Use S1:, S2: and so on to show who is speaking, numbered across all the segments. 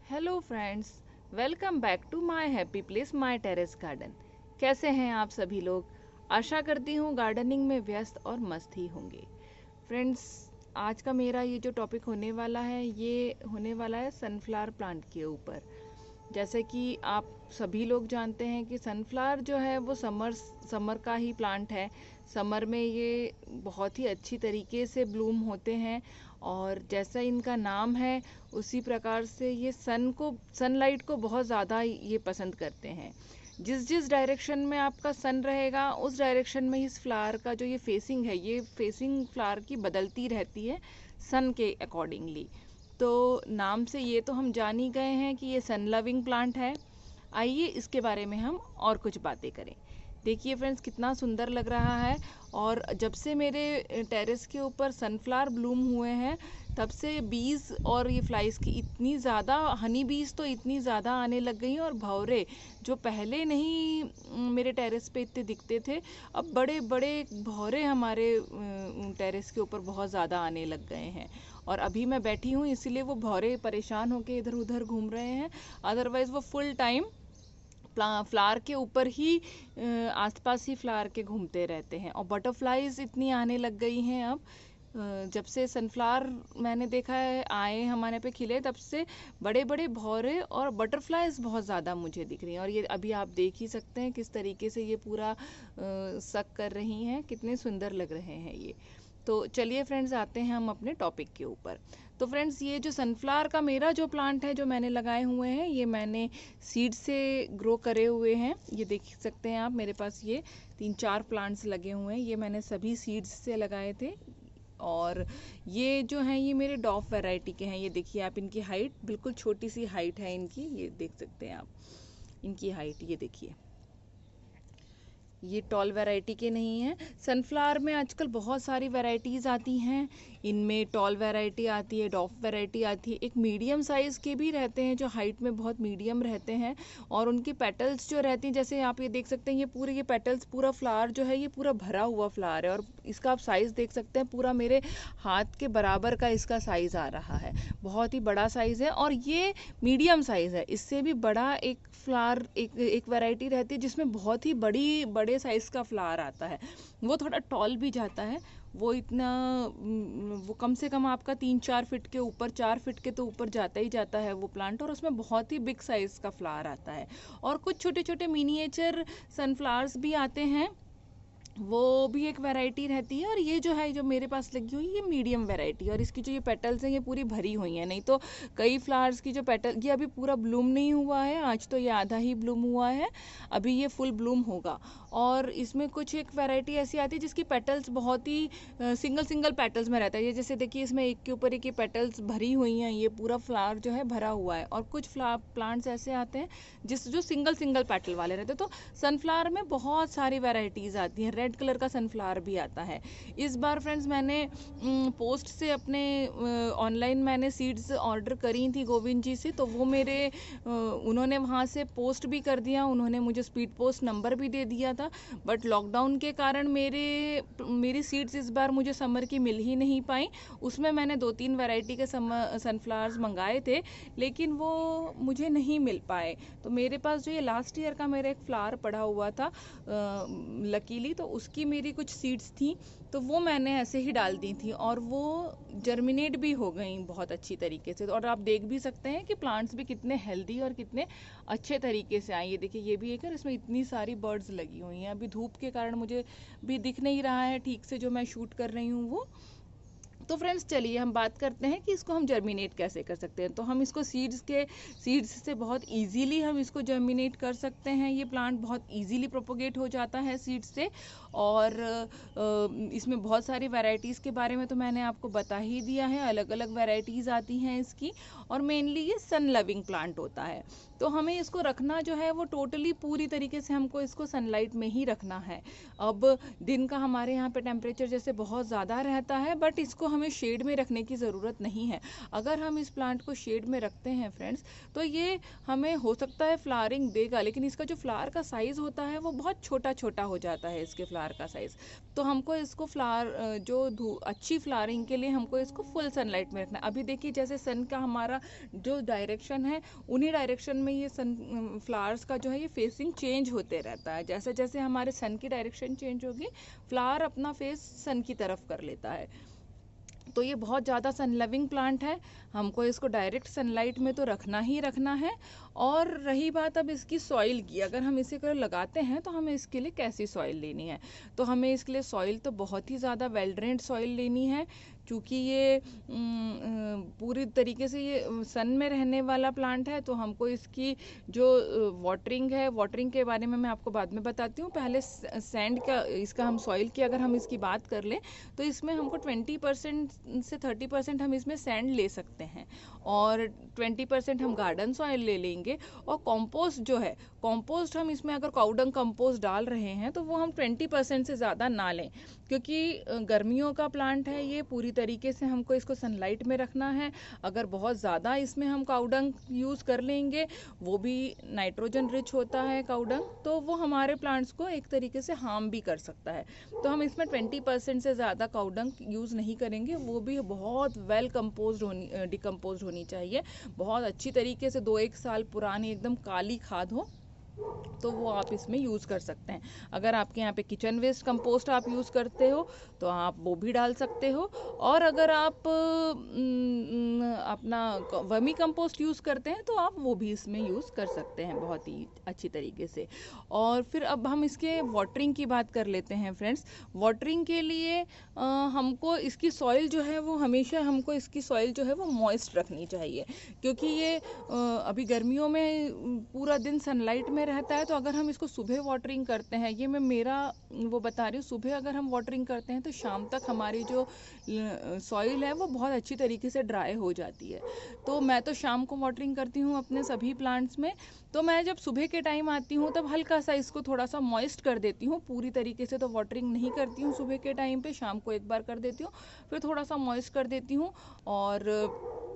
S1: Hello friends, welcome back to my happy place my terrace garden. कैसे हैं आप सभी लोग? आशा करती हूँ गार्डनिंग में व्यस्त और मस्त ही होंगे। फ्रेंड्स, आज का मेरा ये जो टॉपिक होने वाला है ये होने वाला है सनफ्लावर प्लांट के ऊपर। जैसे कि आप सभी लोग जानते हैं कि सनफ्लावर जो है वो समर का ही प्लांट है। समर में ये बहुत ही अच्छी तरीके से ब्लूम होते हैं और जैसा इनका नाम है उसी प्रकार से ये सनलाइट को बहुत ज़्यादा ये पसंद करते हैं। जिस जिस डायरेक्शन में आपका सन रहेगा उस डायरेक्शन में इस फ्लावर का जो ये फेसिंग है, ये फेसिंग फ्लावर की बदलती रहती है सन के अकॉर्डिंगली। तो नाम से ये तो हम जान ही गए हैं कि ये सन लविंग प्लांट है। आइए इसके बारे में हम और कुछ बातें करें। देखिए फ्रेंड्स, कितना सुंदर लग रहा है। और जब से मेरे टेरेस के ऊपर सनफ्लावर ब्लूम हुए हैं तब से बीज और ये फ्लाइज की इतनी ज़्यादा, हनी बीज तो इतनी ज़्यादा आने लग गई हैं। और भंवरे जो पहले नहीं मेरे टेरेस पे इतने दिखते थे, अब बड़े बड़े भंवरे हमारे टेरेस के ऊपर बहुत ज़्यादा आने लग गए हैं। और अभी मैं बैठी हूँ इसीलिए वो भौरे परेशान होके इधर उधर घूम रहे हैं। अदरवाइज वो फुल टाइम फ्लावर के ऊपर ही आसपास ही फ्लावर के घूमते रहते हैं। और बटरफ्लाईज इतनी आने लग गई हैं अब। जब से सनफ्लावर मैंने देखा है आए हमारे पे खिले, तब से बड़े बड़े भौरे और बटरफ्लाईज बहुत ज़्यादा मुझे दिख रही हैं। और ये अभी आप देख ही सकते हैं किस तरीके से ये पूरा सक कर रही हैं, कितने सुंदर लग रहे हैं ये। तो चलिए फ्रेंड्स, आते हैं हम अपने टॉपिक के ऊपर। तो फ्रेंड्स, ये जो सनफ्लावर का मेरा जो प्लांट है जो मैंने लगाए हुए हैं, ये मैंने सीड से ग्रो करे हुए हैं। ये देख सकते हैं आप, मेरे पास ये 3-4 प्लांट्स लगे हुए हैं। ये मैंने सभी सीड्स से लगाए थे। और ये जो हैं ये मेरे डॉफ वैरायटी के हैं। ये देखिए आप, इनकी हाइट बिल्कुल छोटी सी हाइट है इनकी। ये देख सकते हैं आप इनकी हाइट, ये देखिए। ये टॉल वैरायटी के नहीं हैं। सनफ्लावर में आजकल बहुत सारी वैरायटीज़ आती हैं। इनमें टॉल वैरायटी आती है, डॉफ वैरायटी आती है, एक मीडियम साइज़ के भी रहते हैं जो हाइट में बहुत मीडियम रहते हैं। और उनकी पेटल्स जो रहती हैं, जैसे आप ये देख सकते हैं, ये पेटल्स पूरा फ्लावर जो है ये पूरा भरा हुआ फ्लावर है। और इसका आप साइज़ देख सकते हैं, पूरा मेरे हाथ के बराबर का इसका साइज़ आ रहा है। बहुत ही बड़ा साइज़ है। और ये मीडियम साइज़ है। इससे भी बड़ा एक फ्लावर, एक वैरायटी रहती है जिसमें बहुत ही बड़े साइज़ का फ्लावर आता है। वो थोड़ा टॉल भी जाता है। वो इतना वो कम से कम आपका 3-4 फीट के ऊपर, 4 फीट के तो ऊपर जाता ही जाता है वो प्लांट। और उसमें बहुत ही बिग साइज़ का फ्लावर आता है। और कुछ छोटे छोटे मिनिएचर सनफ्लावर्स भी आते हैं, वो भी एक वैरायटी रहती है। और ये जो है, जो मेरे पास लगी हुई, ये मीडियम वैरायटी। और इसकी जो ये पेटल्स हैं ये पूरी भरी हुई हैं। नहीं तो कई फ्लावर्स की जो पेटल, ये अभी पूरा ब्लूम नहीं हुआ है, आज तो ये आधा ही ब्लूम हुआ है, अभी ये फुल ब्लूम होगा। और इसमें कुछ एक वैरायटी ऐसी आती है जिसकी पेटल्स बहुत ही सिंगल सिंगल पेटल्स में रहता है। ये जैसे देखिए, इसमें एक के ऊपर एक ये पेटल्स भरी हुई हैं, ये पूरा फ्लावर जो है भरा हुआ है। और कुछ प्लांट्स ऐसे आते हैं जो सिंगल सिंगल पेटल वाले रहते हैं। तो सनफ्लावर में बहुत सारी वैरायटीज़ आती हैं। रेड कलर का सनफ्लावर भी आता है। इस बार फ्रेंड्स, मैंने पोस्ट से अपने ऑनलाइन मैंने सीड्स ऑर्डर करी थी गोविंद जी से। तो वो मेरे उन्होंने वहाँ से पोस्ट भी कर दिया, उन्होंने मुझे स्पीड पोस्ट नंबर भी दे दिया था। बट लॉकडाउन के कारण मेरी सीड्स इस बार मुझे समर की मिल ही नहीं पाई। उसमें मैंने 2-3 वैरायटी के सनफ्लावर्स मंगाए थे, लेकिन वो मुझे नहीं मिल पाए। तो मेरे पास जो ये लास्ट ईयर का मेरा एक फ्लावर पड़ा हुआ था लकीली, तो उसकी मेरी कुछ सीड्स थी, तो वो मैंने ऐसे ही डाल दी थी। और वो जर्मिनेट भी हो गई बहुत अच्छी तरीके से। और आप देख भी सकते हैं कि प्लांट्स भी कितने हेल्दी और कितने अच्छे तरीके से आए। ये देखिए, ये भी एक है, इसमें इतनी सारी बर्ड्स लगी हुई हैं। अभी धूप के कारण मुझे भी दिख नहीं रहा है ठीक से जो मैं शूट कर रही हूँ वो। तो फ्रेंड्स, चलिए हम बात करते हैं कि इसको हम जर्मिनेट कैसे कर सकते हैं। तो हम इसको सीड्स से बहुत इजीली हम इसको जर्मिनेट कर सकते हैं। ये प्लांट बहुत इजीली प्रोपोगेट हो जाता है सीड्स से। और इसमें बहुत सारी वैरायटीज़ के बारे में तो मैंने आपको बता ही दिया है, अलग अलग वैरायटीज़ आती हैं इसकी। और मेनली ये सन लविंग प्लांट होता है। तो हमें इसको रखना जो है वो टोटली पूरी तरीके से हमको इसको सनलाइट में ही रखना है। अब दिन का हमारे यहाँ पे टेम्परेचर जैसे बहुत ज़्यादा रहता है, बट इसको हमें शेड में रखने की ज़रूरत नहीं है। अगर हम इस प्लांट को शेड में रखते हैं फ्रेंड्स, तो ये हमें हो सकता है फ्लावरिंग देगा, लेकिन इसका जो फ्लावर का साइज़ होता है वो बहुत छोटा छोटा हो जाता है इसके फ्लावर का साइज़। तो हमको इसको फ्लावर जो अच्छी फ्लावरिंग के लिए हमको इसको फुल सनलाइट में रखना है। अभी देखिए जैसे सन का हमारा जो डायरेक्शन है, उन्हीं डायरेक्शन में ये सन फ्लावर्स का जो है ये फेसिंग चेंज होते रहता है। जैसे जैसे हमारे सन की डायरेक्शन चेंज होगी, फ्लावर अपना फेस सन की तरफ कर लेता है। तो ये बहुत ज़्यादा सन लविंग प्लांट है, हमको इसको डायरेक्ट सनलाइट में तो रखना ही रखना है। और रही बात अब इसकी सॉइल की, अगर हम इसे कर लगाते हैं तो हमें इसके लिए कैसी सॉइल लेनी है। तो हमें इसके लिए सॉइल तो बहुत ही ज़्यादा वेल ड्रेन्ड सॉइल लेनी है, क्योंकि ये पूरी तरीके से ये सन में रहने वाला प्लांट है। तो हमको इसकी जो वाटरिंग है, वाटरिंग के बारे में मैं आपको बाद में बताती हूँ। पहले सैंड का, इसका हम सॉइल की अगर हम इसकी बात कर लें तो इसमें हमको 20% से 30% हम इसमें सैंड ले सकते हैं, और 20% हम गार्डन सॉइल ले लेंगे। और कंपोस्ट जो है, कंपोस्ट हम इसमें अगर काउडंग कंपोस्ट डाल रहे हैं तो वो हम 20% से ज़्यादा ना लें, क्योंकि गर्मियों का प्लांट है ये, पूरी तरीके से हमको इसको सनलाइट में रखना है। अगर बहुत ज़्यादा इसमें हम काउडंग यूज़ कर लेंगे, वो भी नाइट्रोजन रिच होता है काउडंग, तो वो हमारे प्लांट्स को एक तरीके से हार्म भी कर सकता है। तो हम इसमें 20% से ज़्यादा काउडंग यूज़ नहीं करेंगे, वो भी बहुत वेल डिकम्पोज होनी चाहिए, बहुत अच्छी तरीके से 2-1 साल पुरानी एकदम काली खाद हो, तो वो आप इसमें यूज़ कर सकते हैं। अगर आपके यहाँ पे किचन वेस्ट कंपोस्ट आप यूज़ करते हो तो आप वो भी डाल सकते हो, और अगर आप अपना वर्मी कंपोस्ट यूज़ करते हैं तो आप वो भी इसमें यूज़ कर सकते हैं बहुत ही अच्छी तरीके से। और फिर अब हम इसके वाटरिंग की बात कर लेते हैं फ्रेंड्स। वाटरिंग के लिए हमको इसकी सॉइल जो है वो हमेशा हमको इसकी सॉइल जो है वो मॉइस्ट रखनी चाहिए, क्योंकि ये अभी गर्मियों में पूरा दिन सनलाइट में रहता है। तो अगर हम इसको सुबह वाटरिंग करते हैं, ये मैं मेरा वो बता रही हूँ, सुबह अगर हम वाटरिंग करते हैं तो शाम तक हमारी जो सॉइल है वो बहुत अच्छी तरीके से ड्राई हो जाती है। तो मैं तो शाम को वाटरिंग करती हूँ अपने सभी प्लांट्स में। तो मैं जब सुबह के टाइम आती हूँ तब हल्का सा इसको थोड़ा सा मॉइस्ट कर देती हूँ, पूरी तरीके से तो वाटरिंग नहीं करती हूँ सुबह के टाइम पे, शाम को एक बार कर देती हूँ, फिर थोड़ा सा मॉइस्ट कर देती हूँ। और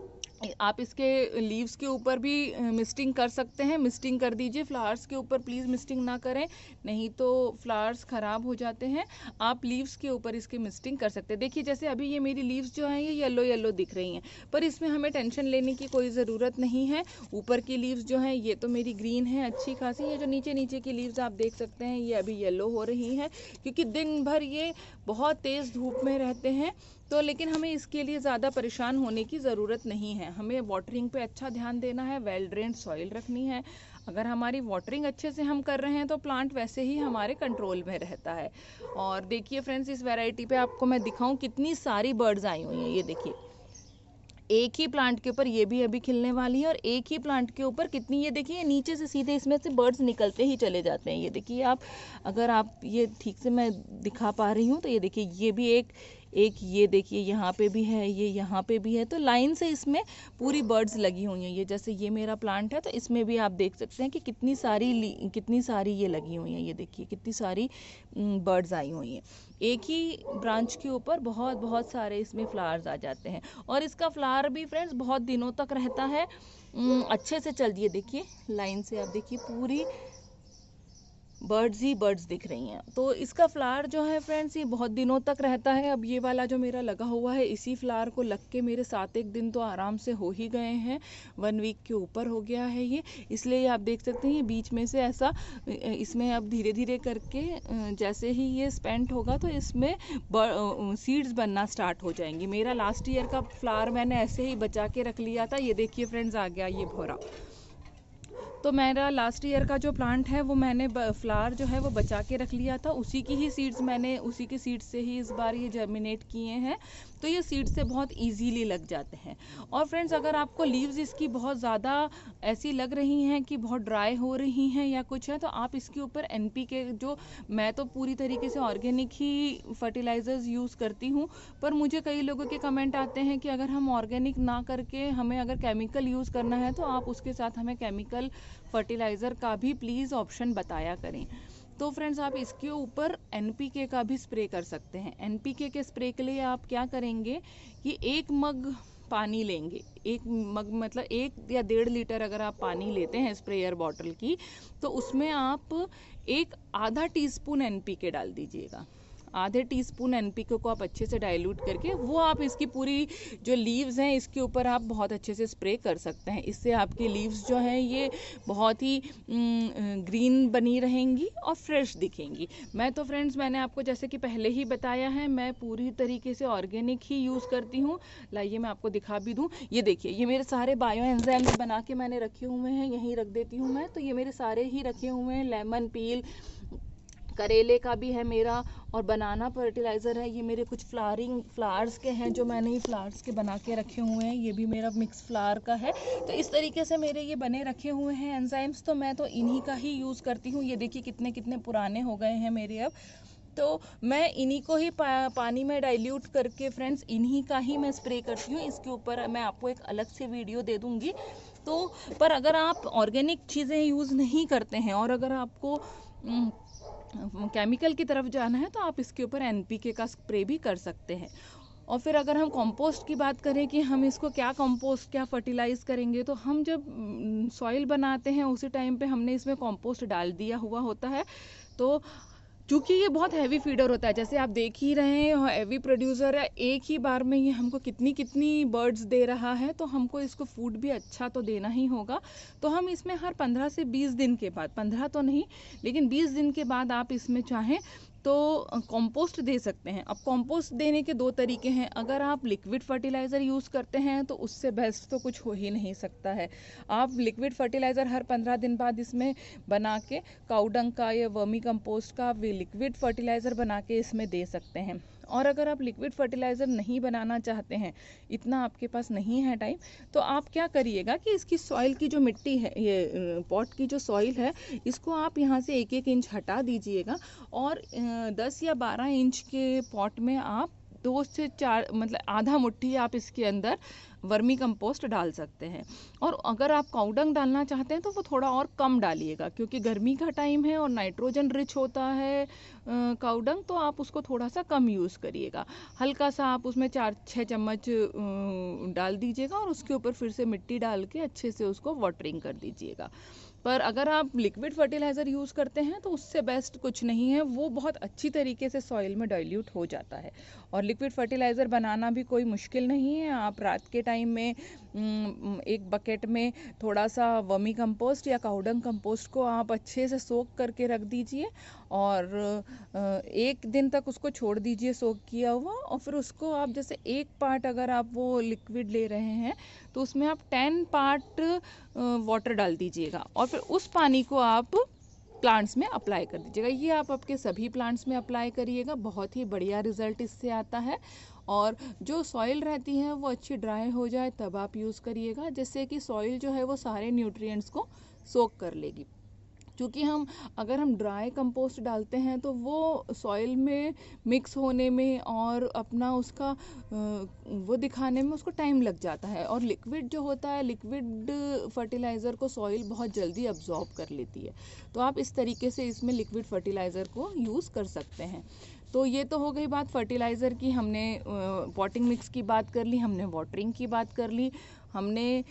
S1: आप इसके लीव्स के ऊपर भी मिस्टिंग कर सकते हैं, मिस्टिंग कर दीजिए। फ्लावर्स के ऊपर प्लीज़ मिस्टिंग ना करें, नहीं तो फ्लावर्स ख़राब हो जाते हैं। आप लीव्स के ऊपर इसकी मिस्टिंग कर सकते हैं। देखिए जैसे अभी ये मेरी लीव्स जो हैं ये येलो येलो दिख रही हैं, पर इसमें हमें टेंशन लेने की कोई ज़रूरत नहीं है। ऊपर की लीव्स जो हैं ये तो मेरी ग्रीन है अच्छी खासी, ये जो नीचे नीचे की लीव्स आप देख सकते हैं ये अभी येलो हो रही हैं, क्योंकि दिन भर ये बहुत तेज़ धूप में रहते हैं। तो लेकिन हमें इसके लिए ज़्यादा परेशान होने की ज़रूरत नहीं है, हमें वाटरिंग पे अच्छा ध्यान देना है, वेल ड्रेन्ड सॉइल रखनी है। अगर हमारी वाटरिंग अच्छे से हम कर रहे हैं तो प्लांट वैसे ही हमारे कंट्रोल में रहता है। और देखिए फ्रेंड्स, इस वैरायटी पे आपको मैं दिखाऊं कितनी सारी बर्ड्स आई हुई हैं। ये देखिए एक ही प्लांट के ऊपर ये भी अभी खिलने वाली है, और एक ही प्लांट के ऊपर कितनी, ये देखिए नीचे से सीधे इसमें से बर्ड्स निकलते ही चले जाते हैं। ये देखिए आप, अगर आप ये ठीक से मैं दिखा पा रही हूँ तो ये देखिए ये भी एक ये देखिए यहाँ पे भी है, ये यहाँ पे भी है, तो लाइन से इसमें पूरी बर्ड्स लगी हुई हैं। ये जैसे ये मेरा प्लांट है तो इसमें भी आप देख सकते हैं कि कितनी सारी ये लगी हुई हैं। ये देखिए कितनी सारी बर्ड्स आई हुई हैं। एक ही ब्रांच के ऊपर बहुत बहुत सारे इसमें फ्लावर्स आ जाते हैं, और इसका फ्लावर भी फ्रेंड्स बहुत दिनों तक रहता है, अच्छे से चल दिए। देखिए लाइन से आप देखिए पूरी बर्ड्स ही बर्ड्स दिख रही हैं। तो इसका फ्लावर जो है फ्रेंड्स ये बहुत दिनों तक रहता है। अब ये वाला जो मेरा लगा हुआ है, इसी फ्लावर को लग के मेरे 7-1 दिन तो आराम से हो ही गए हैं, 1 वीक के ऊपर हो गया है ये। इसलिए आप देख सकते हैं ये बीच में से ऐसा, इसमें अब धीरे धीरे करके जैसे ही ये स्पेंट होगा तो इसमें सीड्स बनना स्टार्ट हो जाएंगी। मेरा लास्ट ईयर का फ्लावर मैंने ऐसे ही बचा के रख लिया था। ये देखिए फ्रेंड्स आ गया ये भौरा। तो मेरा लास्ट ईयर का जो प्लांट है वो मैंने फ्लावर जो है वो बचा के रख लिया था, उसी की ही सीड्स मैंने उसी के सीड्स से ही इस बार ये जर्मिनेट किए हैं। तो ये सीड्स से बहुत इजीली लग जाते हैं। और फ्रेंड्स अगर आपको लीव्स इसकी बहुत ज़्यादा ऐसी लग रही हैं कि बहुत ड्राई हो रही हैं या कुछ है, तो आप इसके ऊपर NPK, जो मैं तो पूरी तरीके से ऑर्गेनिक ही फर्टिलाइज़र्स यूज़ करती हूँ, पर मुझे कई लोगों के कमेंट आते हैं कि अगर हम ऑर्गेनिक ना करके हमें अगर केमिकल यूज़ करना है तो आप उसके साथ हमें केमिकल फर्टिलाइज़र का भी प्लीज़ ऑप्शन बताया करें। तो फ्रेंड्स आप इसके ऊपर एनपीके का भी स्प्रे कर सकते हैं। एनपीके के स्प्रे के लिए आप क्या करेंगे कि 1 मग पानी लेंगे, 1 मग मतलब 1 या 1.5 लीटर अगर आप पानी लेते हैं स्प्रेयर बॉटल की, तो उसमें आप एक आधा टीस्पून एनपीके डाल दीजिएगा। आधे टीस्पून एनपीके को आप अच्छे से डाइल्यूट करके वो आप इसकी पूरी जो लीव्स हैं इसके ऊपर आप बहुत अच्छे से स्प्रे कर सकते हैं। इससे आपकी लीव्स जो हैं ये बहुत ही ग्रीन बनी रहेंगी और फ्रेश दिखेंगी। मैं तो फ्रेंड्स मैंने आपको जैसे कि पहले ही बताया है, मैं पूरी तरीके से ऑर्गेनिक ही यूज़ करती हूँ। लाइए मैं आपको दिखा भी दूँ। ये देखिए, ये मेरे सारे बायो एंजाइम्स बना के मैंने रखे हुए हैं, यहीं रख देती हूँ मैं। तो ये मेरे सारे ही रखे हुए हैं। लेमन पील, करेले का भी है मेरा, और बनाना फर्टिलाइज़र है। ये मेरे कुछ फ्लावर्स के हैं जो मैंने ये फ्लावर्स के बना के रखे हुए हैं। ये भी मेरा मिक्स फ्लावर का है। तो इस तरीके से मेरे ये बने रखे हुए हैं एंजाइम्स, तो मैं तो इन्हीं का ही यूज़ करती हूँ। ये देखिए कितने कितने पुराने हो गए हैं मेरे अब। तो मैं इन्हीं को ही पानी में डाइल्यूट करके फ्रेंड्स इन्हीं का ही मैं स्प्रे करती हूँ। इसके ऊपर मैं आपको एक अलग से वीडियो दे दूँगी। तो पर अगर आप ऑर्गेनिक चीज़ें यूज़ नहीं करते हैं और अगर आपको केमिकल की तरफ जाना है, तो आप इसके ऊपर एनपीके का स्प्रे भी कर सकते हैं। और फिर अगर हम कंपोस्ट की बात करें कि हम इसको क्या कंपोस्ट क्या फर्टिलाइज़ करेंगे, तो हम जब सॉइल बनाते हैं उसी टाइम पे हमने इसमें कंपोस्ट डाल दिया हुआ होता है। तो क्योंकि ये बहुत हैवी फीडर होता है, जैसे आप देख ही रहे हैं, हैवी प्रोड्यूसर है। एक ही बार में ये हमको कितनी कितनी बर्ड्स दे रहा है, तो हमको इसको फूड भी अच्छा तो देना ही होगा। तो हम इसमें हर 15 से 20 दिन के बाद, 15 तो नहीं लेकिन 20 दिन के बाद आप इसमें चाहें तो कंपोस्ट दे सकते हैं। अब कंपोस्ट देने के 2 तरीके हैं। अगर आप लिक्विड फर्टिलाइज़र यूज़ करते हैं तो उससे बेस्ट तो कुछ हो ही नहीं सकता है। आप लिक्विड फर्टिलाइज़र हर 15 दिन बाद इसमें बना के काऊ डंग का या वर्मी कंपोस्ट का आप लिक्विड फर्टिलाइज़र बना के इसमें दे सकते हैं। और अगर आप लिक्विड फर्टिलाइज़र नहीं बनाना चाहते हैं, इतना आपके पास नहीं है टाइम, तो आप क्या करिएगा कि इसकी सॉइल की जो मिट्टी है, ये पॉट की जो सॉइल है, इसको आप यहाँ से 1-1 इंच हटा दीजिएगा और 10 या 12 इंच के पॉट में आप 2 से 4 मतलब आधा मुट्ठी आप इसके अंदर वर्मी कंपोस्ट डाल सकते हैं। और अगर आप काऊ डंग डालना चाहते हैं तो वो थोड़ा और कम डालिएगा, क्योंकि गर्मी का टाइम है और नाइट्रोजन रिच होता है काऊ डंग, तो आप उसको थोड़ा सा कम यूज़ करिएगा। हल्का सा आप उसमें 4-6 चम्मच डाल दीजिएगा और उसके ऊपर फिर से मिट्टी डाल के अच्छे से उसको वाटरिंग कर दीजिएगा। पर अगर आप लिक्विड फर्टिलाइज़र यूज़ करते हैं तो उससे बेस्ट कुछ नहीं है, वो बहुत अच्छी तरीके से सॉइल में डाइल्यूट हो जाता है। और लिक्विड फर्टिलाइज़र बनाना भी कोई मुश्किल नहीं है। आप रात के टाइम में एक बकेट में थोड़ा सा वर्मी कंपोस्ट या काऊ डंग कंपोस्ट को आप अच्छे से सोक करके रख दीजिए और 1 दिन तक उसको छोड़ दीजिए सोक किया हुआ। और फिर उसको आप जैसे 1 पार्ट अगर आप वो लिक्विड ले रहे हैं तो उसमें आप 10 पार्ट वाटर डाल दीजिएगा और फिर उस पानी को आप प्लांट्स में अप्लाई कर दीजिएगा। ये आप आपके सभी प्लांट्स में अप्लाई करिएगा, बहुत ही बढ़िया रिजल्ट इससे आता है। और जो सॉइल रहती है वो अच्छी ड्राई हो जाए तब आप यूज़ करिएगा, जिससे कि सॉइल जो है वो सारे न्यूट्रिएंट्स को सोक कर लेगी। क्योंकि अगर हम ड्राई कंपोस्ट डालते हैं तो वो सॉइल में मिक्स होने में और अपना उसका वो दिखाने में उसको टाइम लग जाता है। और लिक्विड जो होता है, लिक्विड फर्टिलाइज़र को सॉइल बहुत जल्दी अब्जॉर्ब कर लेती है। तो आप इस तरीके से इसमें लिक्विड फर्टिलाइज़र को यूज़ कर सकते हैं। तो ये तो हो गई बात फर्टिलाइज़र की। हमने पॉटिंग मिक्स की बात कर ली, हमने वाटरिंग की बात कर ली, हमने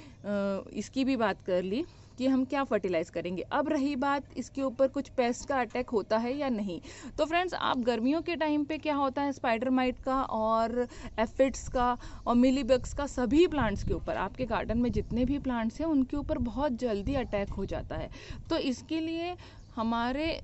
S1: इसकी भी बात कर ली कि हम क्या फर्टिलाइज़ करेंगे। अब रही बात इसके ऊपर कुछ पेस्ट का अटैक होता है या नहीं। तो फ्रेंड्स, आप गर्मियों के टाइम पे क्या होता है, स्पाइडर माइट का और एफिड्स का और मिलीबग्स का सभी प्लांट्स के ऊपर, आपके गार्डन में जितने भी प्लांट्स हैं उनके ऊपर बहुत जल्दी अटैक हो जाता है। तो इसके लिए हमारे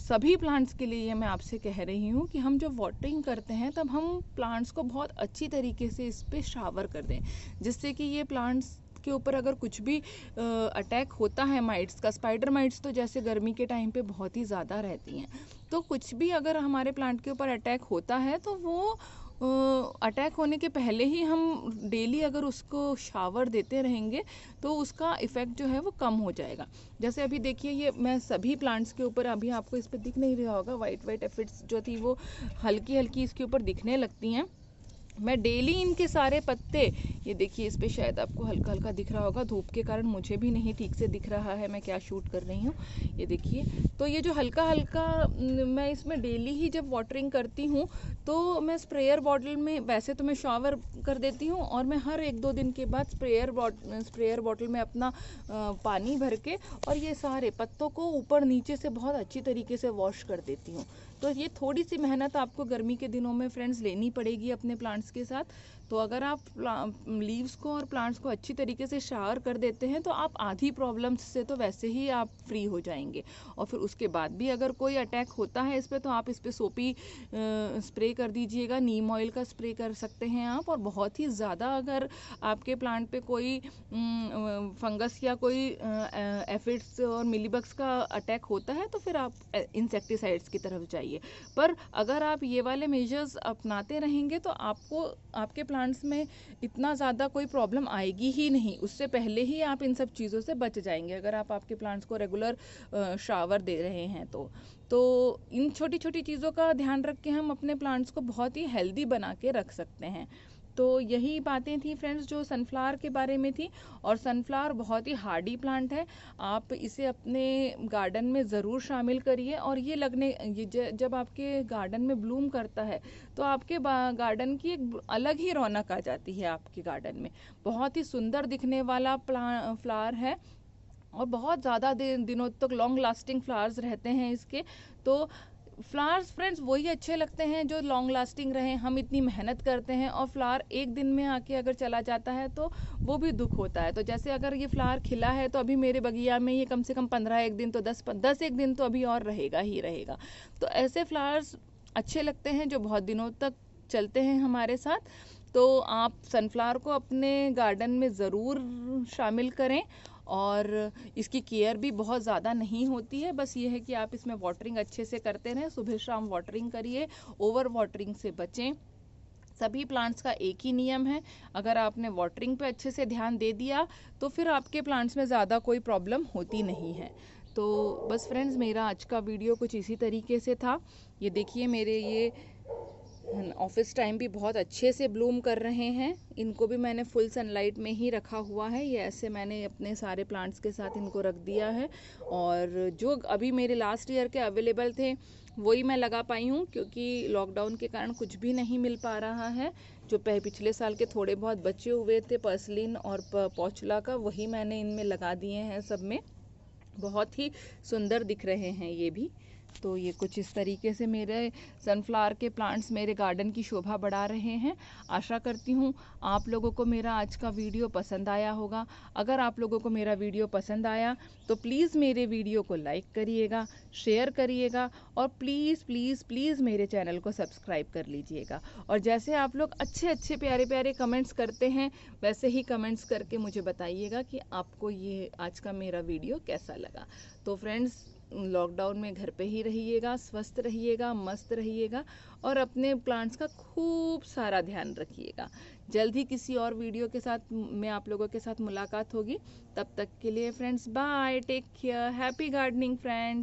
S1: सभी प्लांट्स के लिए मैं आपसे कह रही हूँ कि हम जब वाटरिंग करते हैं तब हम प्लांट्स को बहुत अच्छी तरीके से इस पर शावर कर दें, जिससे कि ये प्लांट्स के ऊपर अगर कुछ भी अटैक होता है माइट्स का, स्पाइडर माइट्स तो जैसे गर्मी के टाइम पे बहुत ही ज़्यादा रहती हैं, तो कुछ भी अगर हमारे प्लांट के ऊपर अटैक होता है तो वो अटैक होने के पहले ही हम डेली अगर उसको शावर देते रहेंगे तो उसका इफ़ेक्ट जो है वो कम हो जाएगा। जैसे अभी देखिए, ये मैं सभी प्लांट्स के ऊपर, अभी आपको इस पर दिख नहीं रहा होगा, वाइट वाइट एफिड्स जो थी वो हल्की हल्की इसके ऊपर दिखने लगती हैं। मैं डेली इनके सारे पत्ते, ये देखिए इस पे शायद आपको हल्का हल्का दिख रहा होगा, धूप के कारण मुझे भी नहीं ठीक से दिख रहा है मैं क्या शूट कर रही हूँ। ये देखिए, तो ये जो हल्का हल्का मैं इसमें डेली ही जब वाटरिंग करती हूँ तो मैं स्प्रेयर बॉटल में, वैसे तो मैं शॉवर कर देती हूँ और मैं हर 1-2 दिन के बाद स्प्रेयर बॉटल में अपना पानी भर के और ये सारे पत्तों को ऊपर नीचे से बहुत अच्छी तरीके से वॉश कर देती हूँ। तो ये थोड़ी सी मेहनत आपको गर्मी के दिनों में फ्रेंड्स लेनी पड़ेगी अपने प्लांट्स के साथ। तो अगर आप लीव्स को और प्लांट्स को अच्छी तरीके से शावर कर देते हैं तो आप आधी प्रॉब्लम्स से तो वैसे ही आप फ्री हो जाएंगे। और फिर उसके बाद भी अगर कोई अटैक होता है इस पर तो आप इस पर सोपी स्प्रे कर दीजिएगा, नीम ऑयल का स्प्रे कर सकते हैं आप। और बहुत ही ज़्यादा अगर आपके प्लांट पे कोई फंगस या कोई एफिड्स और मिलीबग्स का अटैक होता है तो फिर आप इंसेक्टिसाइड्स की तरफ जाइए। पर अगर आप ये वाले मेजर्स अपनाते रहेंगे तो आपको आपके प्लांट्स में इतना ज़्यादा कोई प्रॉब्लम आएगी ही नहीं। उससे पहले ही आप इन सब चीज़ों से बच जाएंगे अगर आप आपके प्लांट्स को रेगुलर शावर दे रहे हैं तो इन छोटी छोटी चीज़ों का ध्यान रख के हम अपने प्लांट्स को बहुत ही हेल्दी बना के रख सकते हैं। तो यही बातें थी फ्रेंड्स जो सनफ्लावर के बारे में थी। और सनफ्लावर बहुत ही हार्डी प्लांट है, आप इसे अपने गार्डन में ज़रूर शामिल करिए। और ये जब आपके गार्डन में ब्लूम करता है तो आपके गार्डन की एक अलग ही रौनक आ जाती है। आपके गार्डन में बहुत ही सुंदर दिखने वाला फ्लावर है और बहुत ज़्यादा दिनों तक लॉन्ग लास्टिंग फ्लावर्स रहते हैं इसके। तो फ्लावर्स फ्रेंड्स वही अच्छे लगते हैं जो लॉन्ग लास्टिंग रहे। हम इतनी मेहनत करते हैं और फ्लावर एक दिन में आके अगर चला जाता है तो वो भी दुख होता है। तो जैसे अगर ये फ्लावर खिला है तो अभी मेरे बगिया में ये कम से कम 15 एक दिन तो 10 एक दिन तो अभी और रहेगा ही रहेगा। तो ऐसे फ्लावर्स अच्छे लगते हैं जो बहुत दिनों तक चलते हैं हमारे साथ। तो आप सनफ्लावर को अपने गार्डन में ज़रूर शामिल करें। और इसकी केयर भी बहुत ज़्यादा नहीं होती है, बस ये है कि आप इसमें वाटरिंग अच्छे से करते रहें, सुबह शाम वाटरिंग करिए, ओवर वाटरिंग से बचें। सभी प्लांट्स का एक ही नियम है, अगर आपने वाटरिंग पे अच्छे से ध्यान दे दिया तो फिर आपके प्लांट्स में ज़्यादा कोई प्रॉब्लम होती नहीं है। तो बस फ्रेंड्स मेरा आज का वीडियो कुछ इसी तरीके से था। ये देखिए मेरे ये ऑफिस टाइम भी बहुत अच्छे से ब्लूम कर रहे हैं। इनको भी मैंने फुल सनलाइट में ही रखा हुआ है, ये ऐसे मैंने अपने सारे प्लांट्स के साथ इनको रख दिया है। और जो अभी मेरे लास्ट ईयर के अवेलेबल थे वही मैं लगा पाई हूँ क्योंकि लॉकडाउन के कारण कुछ भी नहीं मिल पा रहा है। जो पिछले साल के थोड़े बहुत बचे हुए थे पर्सलिन और पॉचुला का, वही मैंने इनमें लगा दिए हैं सब में। बहुत ही सुंदर दिख रहे हैं ये भी। तो ये कुछ इस तरीके से मेरे सनफ्लावर के प्लांट्स मेरे गार्डन की शोभा बढ़ा रहे हैं। आशा करती हूँ आप लोगों को मेरा आज का वीडियो पसंद आया होगा। अगर आप लोगों को मेरा वीडियो पसंद आया तो प्लीज़ मेरे वीडियो को लाइक करिएगा, शेयर करिएगा और प्लीज़ प्लीज़ प्लीज़ मेरे चैनल को सब्सक्राइब कर लीजिएगा। और जैसे आप लोग अच्छे अच्छे प्यारे प्यारे कमेंट्स करते हैं वैसे ही कमेंट्स करके मुझे बताइएगा कि आपको ये आज का मेरा वीडियो कैसा लगा। तो फ्रेंड्स लॉकडाउन में घर पे ही रहिएगा, स्वस्थ रहिएगा, मस्त रहिएगा और अपने प्लांट्स का खूब सारा ध्यान रखिएगा। जल्द ही किसी और वीडियो के साथ में आप लोगों के साथ मुलाकात होगी। तब तक के लिए friends bye, take care, happy gardening friends.